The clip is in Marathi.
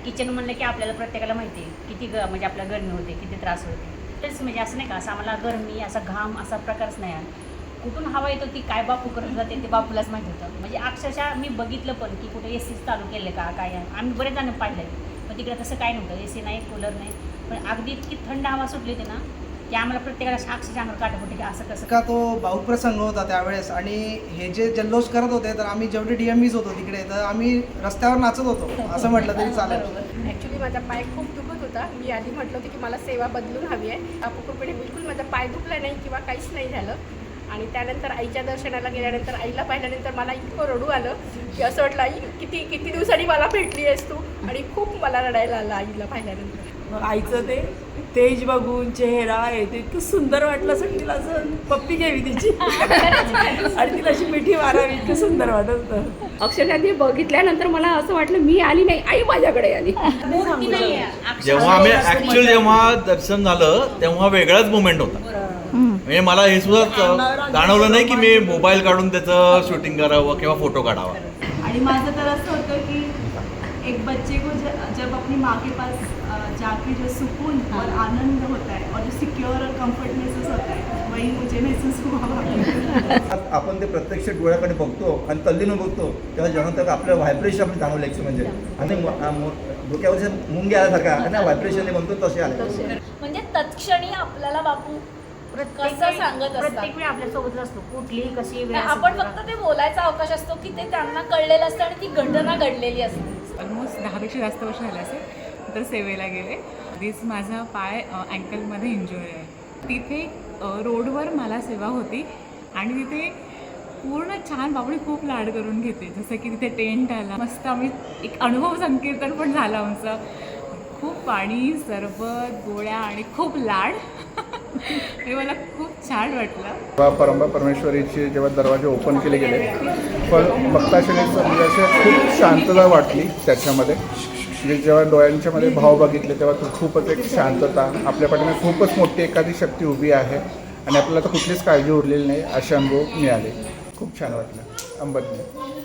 किचन म्हणलं की आपल्याला प्रत्येकाला माहिती आहे किती म्हणजे आपल्याला गरमी होते, किती त्रास होते. तेच म्हणजे असं नाही का, असं आम्हाला गरमी, असा घाम, असा प्रकारच नाही आहे. कुठून हवा येतो ती काय बापू करत जाते ते बापूलाच माहीत होतं. म्हणजे अक्षरशः मी बघितलं पण की कुठे AC चालू केले का काय. आम्ही बरेच जण पाहिलं आहे, पण तिकडे तसं काय नव्हतं. AC नाही, कूलर नाही, पण अगदी इतकी थंड हवा सुटली होती ना की आम्हाला प्रत्येकाला अक्षरशः अंगावर काटत होते की असं कसं का. तो भाऊप्रसंग होता त्यावेळेस, आणि हे जे जल्लोष करत होते तर आम्ही जेवढे DMVs होतो तिकडे तर आम्ही रस्त्यावर नाचत होतो असं म्हटलं तरी चालेल. ॲक्च्युली माझा पाय खूप दुखत होता. मी आधी म्हटलं होतं की मला सेवा बदलून हवी आहे. बापूकडे बिलकुल माझा पाय दुखला नाही किंवा काहीच नाही झालं. आणि त्यानंतर आईच्या दर्शनाला गेल्यानंतर आईला पाहिल्यानंतर मला इतकं रडू आलं की असं वाटलं, आई किती किती दिवसांनी मला भेटली आहेस तू. आणि खूप मला रडायला आलं आईला पाहिल्यानंतर. मग आईचं ते तेज बघून चेहरा आहे ते इतकं सुंदर वाटलं, असं तिला असं पप्पी घ्यावी तिची आणि तिला अशी मिठी मारावी, इतकं सुंदर वाटत होतं. अक्षरशः ते बघितल्यानंतर मला असं वाटलं मी आली नाही, आई माझ्याकडे आली. जेव्हा दर्शन झालं तेव्हा वेगळाच मोमेंट होता. म्हणजे मला हे सुद्धा जाणवलं नाही की मी मोबाईल काढून त्याचं शूटिंग करावं किंवा फोटो काढावा. आणि माझं तर असं होतं की एक बच्चे को जब अपनी माँ के पास जाके जो सुकून और आनंद होता है और जो सिक्योर और कंफर्ट महसूस होता है वही मुझे महसूस हुआ. आपण ते प्रत्यक्ष डोळ्याकडे बघतो आणि तल्लीनं बघतो तेव्हा जेव्हा तक आपलं व्हायब्रेशन आपण जाणवलं एक म्हणजे, आणि डोक्यावर मुंगे आल्यासारखा आणि व्हायब्रेशन म्हणतो तसे आले. म्हणजे तत्क्षणी आपल्याला बापू कसं सांगत प्रत्येक वेळी आपल्यासोबतच असतो, कुठलीही कशी वेळ असेल आपण तेव्हा. फक्त ते बोलायचा अवकाश असतो की ते त्यांना कळलेलं असतं आणि ती घटना घडलेली असते. ऑलमोस्ट 10पेक्षा जास्त वर्ष झालं असेल तर सेवेला गेले. आधीच माझा पाय अँकलमध्ये इंजुरी आहे. तिथे रोडवर मला सेवा होती आणि तिथे पूर्ण छान बाबडी खूप लाड करून घेते. जसं की तिथे टेंट आला, मस्त आम्ही एक अनुभव संकीर्तन पण झालं आमचं. खूप पाणी, सरबत, गोळ्या आणि खूप लाड हे मला खूप छान वाटलं. जेव्हा परंबा परमेश्वरीचे जेव्हा दरवाजे ओपन केले गेले पण भक्ताशनीचं म्हणजे असे खूप शांतता वाटली त्याच्यामध्ये. म्हणजे जेव्हा डोळ्यांच्या मध्ये भाव बघितले तेव्हा खूपच एक शांतता, आपल्या पाठीमागे खूपच मोठी एखादी शक्ती उभी आहे आणि आपल्याला तर कुठलीच काळजी उरलेली नाही असे अनुभव मिळाले. खूप छान वाटलं अंबरने.